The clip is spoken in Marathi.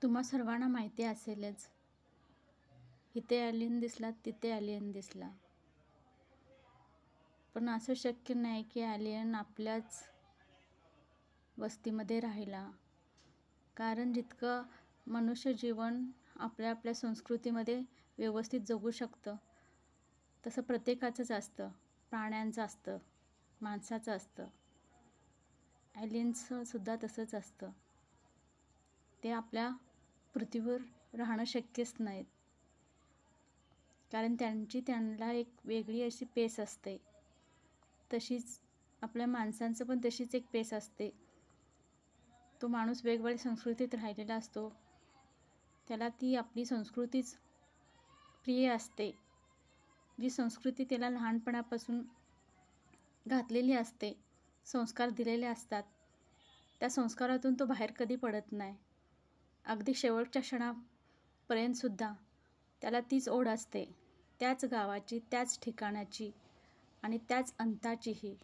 तुम्हा सर्वांना माहिती असेलच, इथे एलियन दिसला, तिथे एलियन दिसला. पण असं शक्य नाही की एलियन आपल्याच वस्तीमध्ये राहिला. कारण जितकं मनुष्य जीवन आपल्या आपल्या संस्कृतीमध्ये व्यवस्थित जगू शकतं, तसं प्रत्येकाचंच असतं. प्राण्यांचं असतं, माणसाचं असतं. एलियन्सचं सुद्धा तसंच असतं. ते आपल्या पृथ्वीवर राहणं शक्यच नाहीत. कारण त्यांना एक वेगळी अशी पेस असते. तशीच आपल्या माणसांचं पण तशीच एक पेस असते. तो माणूस वेगवेगळ्या संस्कृतीत राहिलेला असतो. त्याला ती आपली संस्कृतीच प्रिय असते. जी संस्कृती त्याला लहानपणापासून घातलेली असते, संस्कार दिलेले असतात, त्या संस्कारातून तो बाहेर कधी पडत नाही. अगदी शेवटच्या क्षणापर्यंतसुद्धा त्याला तीच ओढ असते, त्याच गावाची, त्याच ठिकाणाची आणि त्याच अंताचीही.